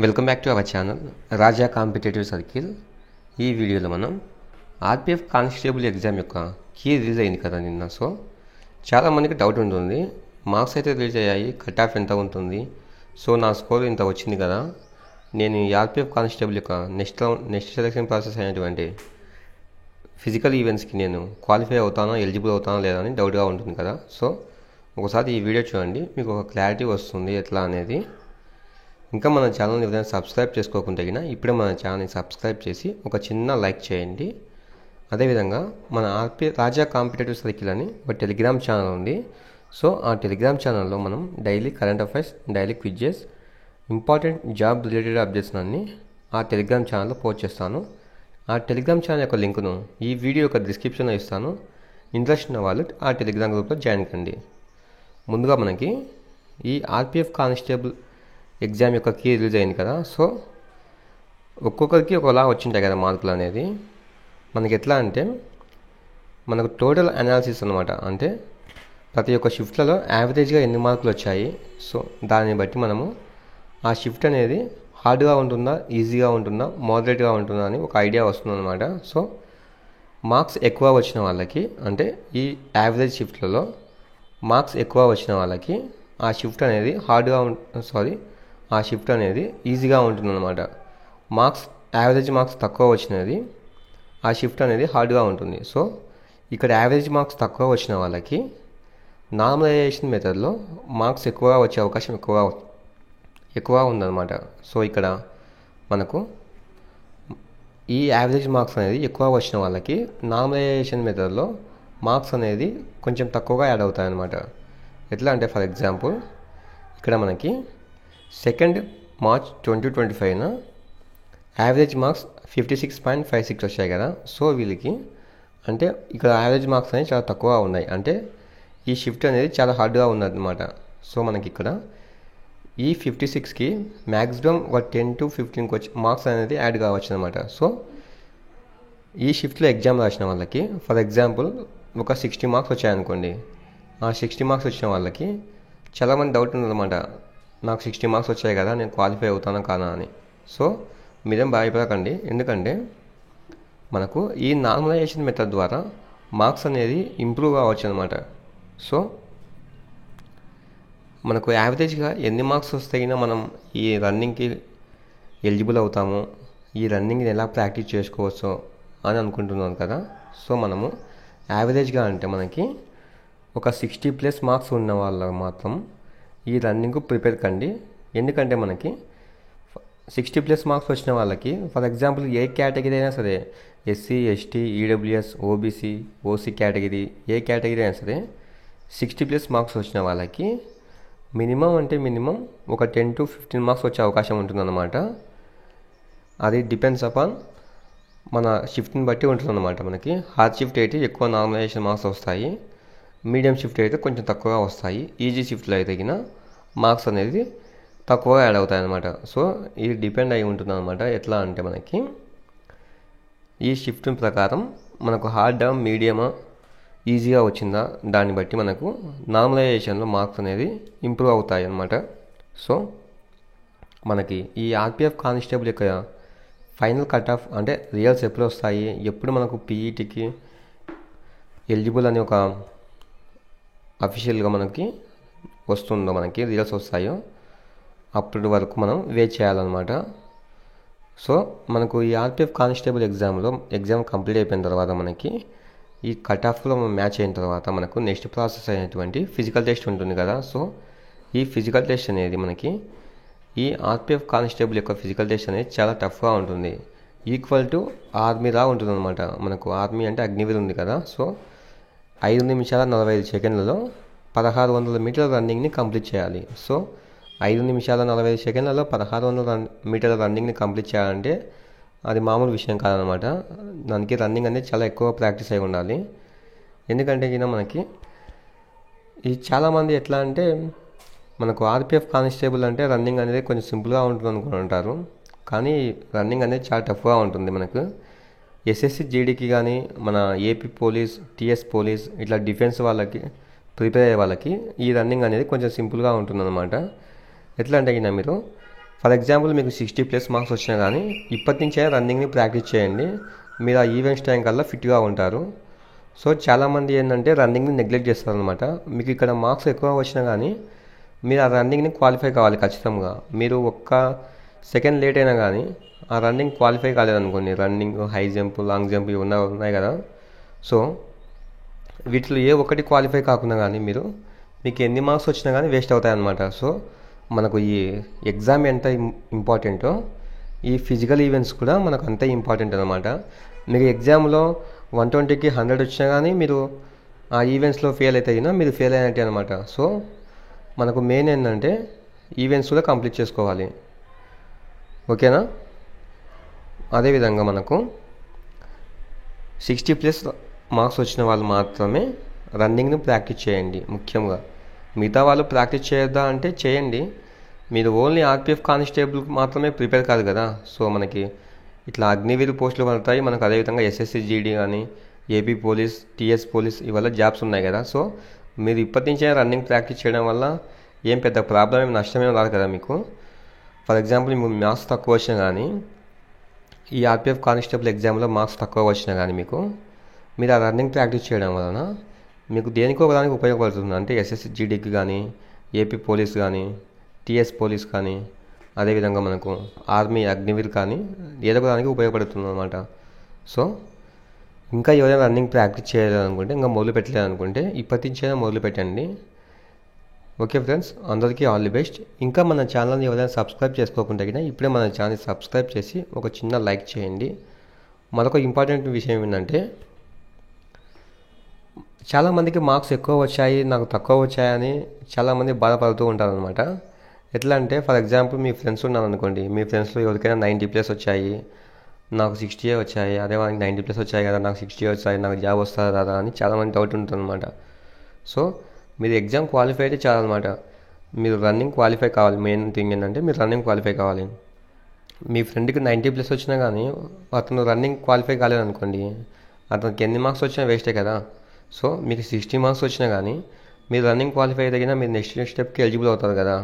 Welcome back to our channel Raja competitive circle. ఈ వీడియోలో మనం ఆర్పిఎఫ్ కానిస్టేబుల్ ఎగ్జామ్ యొక్క కీ రిలీజ్ అయింది కదా నిన్న. సో చాలామందికి డౌట్ ఉంటుంది, మార్క్స్ అయితే రిలీజ్ అయ్యాయి, కట్ ఆఫ్ ఎంత ఉంటుంది, సో నా స్కోర్ ఇంత వచ్చింది కదా, నేను ఈ ఆర్పిఎఫ్ కానిస్టేబుల్ యొక్క నెక్స్ట్ సెలెక్షన్ ప్రాసెస్ అయినటువంటి ఫిజికల్ ఈవెంట్స్కి నేను క్వాలిఫై అవుతానో ఎలిజిబుల్ అవుతానో లేదా అని డౌట్గా ఉంటుంది కదా. సో ఒకసారి ఈ వీడియో చూడండి, మీకు ఒక క్లారిటీ వస్తుంది ఎట్లా అనేది. ఇంకా మన ఛానల్ని ఎవరైనా సబ్స్క్రైబ్ చేసుకోకుంటే ఇప్పుడే మన ఛానల్ని సబ్స్క్రైబ్ చేసి ఒక చిన్న లైక్ చేయండి. అదేవిధంగా మన రాజా కాంపిటేటివ్ సర్కిల్ అని ఒక టెలిగ్రామ్ ఛానల్ ఉంది. సో ఆ టెలిగ్రామ్ ఛానల్లో మనం daily current affairs, daily quizzes, important job related updates అన్నీ ఆ టెలిగ్రామ్ ఛానల్లో పోస్ట్ చేస్తాను. ఆ టెలిగ్రామ్ ఛానల్ యొక్క లింకును ఈ వీడియో యొక్క డిస్క్రిప్షన్లో ఇస్తాను. ఇంట్రెస్ట్ ఉన్న వాళ్ళు ఆ టెలిగ్రామ్ గ్రూప్లో జాయిన్ కండి. ముందుగా మనకి ఈ ఆర్పిఎఫ్ కానిస్టేబుల్ ఎగ్జామ్ యొక్క కీ రిలీజ్ అయింది కదా. సో ఒక్కొక్కరికి ఒకలా వచ్చింటాయి కదా మార్కులు అనేది. మనకి ఎట్లా అంటే మనకు టోటల్ అనాలిసిస్ అనమాట, అంటే ప్రతి ఒక్క షిఫ్ట్లలో యావరేజ్గా ఎన్ని మార్కులు వచ్చాయి, సో దాన్ని బట్టి మనము ఆ షిఫ్ట్ అనేది హార్డ్గా ఉంటుందా, ఈజీగా ఉంటుందా, మోడరేట్గా ఉంటుందా అని ఒక ఐడియా వస్తుంది అనమాట. సో మార్క్స్ ఎక్కువ వచ్చిన వాళ్ళకి, అంటే ఈ యావరేజ్ షిఫ్ట్లలో మార్క్స్ ఎక్కువ వచ్చిన వాళ్ళకి ఆ షిఫ్ట్ అనేది ఆ షిఫ్ట్ అనేది ఈజీగా ఉంటుందన్నమాట. యావరేజ్ మార్క్స్ తక్కువ వచ్చినది ఆ షిఫ్ట్ అనేది హార్డ్గా ఉంటుంది. సో ఇక్కడ యావరేజ్ మార్క్స్ తక్కువ వచ్చిన వాళ్ళకి నార్మలైజేషన్ మెథడ్లో మార్క్స్ ఎక్కువగా వచ్చే అవకాశం ఎక్కువ ఉందన్నమాట. సో ఇక్కడ మనకు ఈ యావరేజ్ మార్క్స్ అనేది ఎక్కువ వచ్చిన వాళ్ళకి నార్మలైజేషన్ మెథడ్లో మార్క్స్ అనేది కొంచెం తక్కువగా యాడ్ అవుతాయన్నమాట. ఎట్లా అంటే ఫర్ ఎగ్జాంపుల్ ఇక్కడ మనకి 2 మార్చ్ 2025 యావరేజ్ మార్క్స్ 56.56 వచ్చాయి కదా. సో వీళ్ళకి అంటే ఇక్కడ యావరేజ్ మార్క్స్ అనేవి చాలా తక్కువ ఉన్నాయి, అంటే ఈ షిఫ్ట్ అనేది చాలా హార్డ్గా ఉన్నదన్నమాట. సో మనకి ఇక్కడ ఈ 56కి మ్యాక్సిమం ఒక 10 to 15 మార్క్స్ అనేది యాడ్ కావచ్చు అనమాట. సో ఈ షిఫ్ట్లో ఎగ్జామ్ రాసిన వాళ్ళకి ఫర్ ఎగ్జాంపుల్ ఒక 60 మార్క్స్ వచ్చాయనుకోండి, ఆ 60 మార్క్స్ వచ్చిన వాళ్ళకి చాలామంది డౌట్ ఉందన్నమాట, నాకు 60 మార్క్స్ వచ్చాయి కదా, నేను క్వాలిఫై అవుతానా కానా అని. సో మీరేం భయపడకండి, ఎందుకంటే మనకు ఈ నార్మలైజేషన్ మెథడ్ ద్వారా మార్క్స్ అనేది ఇంప్రూవ్ కావచ్చు అనమాట. సో మనకు యావరేజ్గా ఎన్ని మార్క్స్ వస్తాయినా మనం ఈ రన్నింగ్కి ఎలిజిబుల్ అవుతాము, ఈ రన్నింగ్ని ఎలా ప్రాక్టీస్ చేసుకోవచ్చు అని అనుకుంటున్నాను కదా. సో మనము యావరేజ్గా అంటే మనకి ఒక 60+ మార్క్స్ ఉన్న వాళ్ళకి మాత్రం ఈ రన్నింగ్ ప్రిపేర్ కండి. ఎందుకంటే మనకి 60+ మార్క్స్ వచ్చిన వాళ్ళకి ఫర్ ఎగ్జాంపుల్ ఏ కేటగిరీ అయినా సరే, SC, ST, EWS, OBC, OC category, ఏ కేటగిరీ అయినా సరే 60+ మార్క్స్ వచ్చిన వాళ్ళకి మినిమం ఒక 10 to 15 మార్క్స్ వచ్చే అవకాశం ఉంటుందన్నమాట. అది డిపెండ్స్ అపాన్ మన షిఫ్ట్ని బట్టి ఉంటుందన్నమాట. మనకి హార్డ్ షిఫ్ట్ అయితే ఎక్కువ నార్మలైజేషన్ మార్క్స్ వస్తాయి, మీడియం షిఫ్ట్ అయితే కొంచెం తక్కువగా వస్తాయి, ఈజీ షిఫ్ట్లో అయితే మార్క్స్ అనేది తక్కువగా యాడ్ అవుతాయి అన్నమాట. సో ఇది డిపెండ్ అయి ఉంటుంది అనమాట. ఎట్లా అంటే మనకి ఈ షిఫ్ట్ ప్రకారం మనకు హార్డా, మీడియమా, ఈజీగా వచ్చిందా దాన్ని బట్టి మనకు నార్మలైజేషన్లో మార్క్స్ అనేది ఇంప్రూవ్ అవుతాయి అన్నమాట. సో మనకి ఈ ఆర్పిఎఫ్ కానిస్టేబుల్ యొక్క ఫైనల్ కట్ ఆఫ్ అంటే రిజల్ట్స్ ఎప్పుడు వస్తాయి, ఎప్పుడు మనకు పీఈటీకి ఎలిజిబుల్ అని ఒక అఫీషియల్గా మనకి వస్తుందో, మనకి రిజల్ట్స్ వస్తాయో అప్పటి వరకు మనం వెయిట్ చేయాలన్నమాట. సో మనకు ఈ ఆర్పిఎఫ్ కానిస్టేబుల్ ఎగ్జామ్ కంప్లీట్ అయిపోయిన తర్వాత మనకి ఈ కట్ ఆఫ్లో మ్యాచ్ అయిన తర్వాత మనకు నెక్స్ట్ ప్రాసెస్ అయినటువంటి ఫిజికల్ టెస్ట్ ఉంటుంది కదా. సో ఈ ఫిజికల్ టెస్ట్ అనేది మనకి ఈ ఆర్పిఎఫ్ కానిస్టేబుల్ యొక్క ఫిజికల్ టెస్ట్ అనేది చాలా టఫ్గా ఉంటుంది, ఈక్వల్ టు ఆర్మీలా ఉంటుంది అనమాట. మనకు ఆర్మీ అంటే అగ్నివీర్ ఉంది కదా. సో 5 నిమిషాల 45 సెకండ్లలో 1600 మీటర్ల రన్నింగ్ని కంప్లీట్ చేయాలి. సో 5 నిమిషాల 45 సెకండ్లలో 1600 మీటర్ల రన్నింగ్ని కంప్లీట్ చేయాలంటే అది మామూలు విషయం కాదనమాట. దానికి రన్నింగ్ అనేది చాలా ఎక్కువ ప్రాక్టీస్ అయి ఉండాలి. ఎందుకంటే మనకి ఇది చాలామంది ఎట్లా అంటే మనకు ఆర్పిఎఫ్ కానిస్టేబుల్ అంటే రన్నింగ్ అనేది కొంచెం సింపుల్గా ఉంటుంది అనుకుంటారు, కానీ రన్నింగ్ అనేది చాలా టఫ్గా ఉంటుంది. మనకు ఎస్ఎస్సి జీడీకి కానీ, మన ఏపీ పోలీస్, టీఎస్ పోలీస్, ఇట్లా డిఫెన్స్ వాళ్ళకి ప్రిపేర్ అయ్యే వాళ్ళకి ఈ రన్నింగ్ అనేది కొంచెం సింపుల్గా ఉంటుందన్నమాట. ఎట్లా అంటే మీరు ఫర్ ఎగ్జాంపుల్ మీకు 60+ మార్క్స్ వచ్చినా కానీ ఇప్పటి నుంచే రన్నింగ్ని ప్రాక్టీస్ చేయండి. మీరు ఆ ఈవెంట్స్ టైం కల్లా ఫిట్గా ఉంటారు. సో చాలామంది ఏంటంటే రన్నింగ్ని నెగ్లెక్ట్ చేస్తారనమాట. మీకు ఇక్కడ మార్క్స్ ఎక్కువ వచ్చినా కానీ మీరు ఆ రన్నింగ్ని క్వాలిఫై కావాలి ఖచ్చితంగా. మీరు ఒక్క సెకండ్ లేట్ అయినా కానీ ఆ రన్నింగ్ క్వాలిఫై కాలేదనుకోండి, running, high jump, long jump ఇవి ఉన్నాయి కదా, సో వీటిలో ఏ ఒక్కటి క్వాలిఫై కాకుండా కానీ మీకు ఎన్ని మార్క్స్ వచ్చినా కానీ వేస్ట్ అవుతాయి అన్నమాట. సో మనకు ఈ ఎగ్జామ్ ఎంత ఇంపార్టెంటో ఈ ఫిజికల్ ఈవెంట్స్ కూడా మనకు అంతే ఇంపార్టెంట్ అనమాట. మీకు ఎగ్జామ్లో 120కి 100 వచ్చినా కానీ మీరు ఆ ఈవెంట్స్లో ఫెయిల్ అయితే మీరు ఫెయిల్ అయినట్టే అనమాట. సో మనకు మెయిన్ ఏంటంటే ఈవెంట్స్ కూడా కంప్లీట్ చేసుకోవాలి. ఓకేనా? అదేవిధంగా మనకు 60+ మార్క్స్ వచ్చిన వాళ్ళు మాత్రమే రన్నింగ్ని ప్రాక్టీస్ చేయండి. ముఖ్యంగా మిగతా వాళ్ళు ప్రాక్టీస్ చేయొద్దా అంటే చేయండి. మీరు ఓన్లీ ఆర్పిఎఫ్ కానిస్టేబుల్ మాత్రమే ప్రిపేర్ కాదు కదా. సో మనకి ఇట్లా అగ్నివీర్ పోస్టులు పడతాయి మనకు. అదేవిధంగా ఎస్ఎస్సి జీడీ కానీ, ఏపీ పోలీస్, టీఎస్ పోలీస్ ఇవల్ల జాబ్స్ ఉన్నాయి కదా. సో మీరు ఇప్పటి నుంచే రన్నింగ్ ప్రాక్టీస్ చేయడం వల్ల ఏం పెద్ద ప్రాబ్లం నష్టమేం రాదు కదా మీకు. ఫర్ ఎగ్జాంపుల్ మీకు మార్క్స్ తక్కువ వచ్చినా కానీ ఈ ఆర్పిఎఫ్ కానిస్టేబుల్ ఎగ్జామ్లో మార్క్స్ తక్కువ వచ్చినా కానీ మీరు ఆ రన్నింగ్ ప్రాక్టీస్ చేయడం వలన మీకు దేనికో ఒకదానికి ఉపయోగపడుతుంది. అంటే ఎస్ఎస్సి జీడీకి కానీ, ఏపీ పోలీస్ కానీ, టీఎస్ పోలీస్ కానీ, అదేవిధంగా మనకు ఆర్మీ అగ్నివీర్ కానీ ఏదో ఒకదానికి ఉపయోగపడుతుంది అనమాట. సో ఇంకా ఎవరైనా రన్నింగ్ ప్రాక్టీస్ చేయాలనుకుంటే, ఇంకా మొదలు పెట్టలేదనుకుంటే ఇప్పటి నుంచైనా మొదలు పెట్టండి. ఓకే ఫ్రెండ్స్, అందరికీ ఆల్ ది బెస్ట్. ఇంకా మన ఛానల్ని ఎవరైనా సబ్స్క్రైబ్ చేసుకోకుంటే కదా ఇప్పుడే మన ఛానల్ సబ్స్క్రైబ్ చేసి ఒక చిన్న లైక్ చేయండి. మరొక ఇంపార్టెంట్ విషయం ఏంటంటే చాలామందికి మార్క్స్ ఎక్కువ వచ్చాయి, నాకు తక్కువ వచ్చాయని చాలామంది బాధపడుతూ ఉంటారనమాట. ఎట్లా అంటే ఫర్ ఎగ్జాంపుల్ మీ ఫ్రెండ్స్ ఉన్నారనుకోండి, మీ ఫ్రెండ్స్లో ఎవరికైనా 90+ వచ్చాయి, నాకు 60 వచ్చాయి, అదే వాళ్ళకి 90+ వచ్చాయి కదా, నాకు 60 వచ్చాయి, నాకు జాబ్ వస్తుందా రాదా అని చాలామంది డౌట్ ఉంటుందన్నమాట. సో మీరు ఎగ్జామ్ క్వాలిఫై అయితే చాలన్నమాట. మీరు రన్నింగ్ క్వాలిఫై కావాలి. మెయిన్ థింగ్ ఏంటంటే మీరు రన్నింగ్ క్వాలిఫై కావాలి. మీ ఫ్రెండ్కి 90+ వచ్చినా కానీ అతను రన్నింగ్ క్వాలిఫై కాలేదనుకోండి, అతనికి ఎన్ని మార్క్స్ వచ్చినా వేస్టే కదా. సో మీకు 60 మార్క్స్ వచ్చినా కానీ మీరు రన్నింగ్ క్వాలిఫై అయితే మీరు నెక్స్ట్ స్టెప్కి ఎలిజిబుల్ అవుతారు కదా.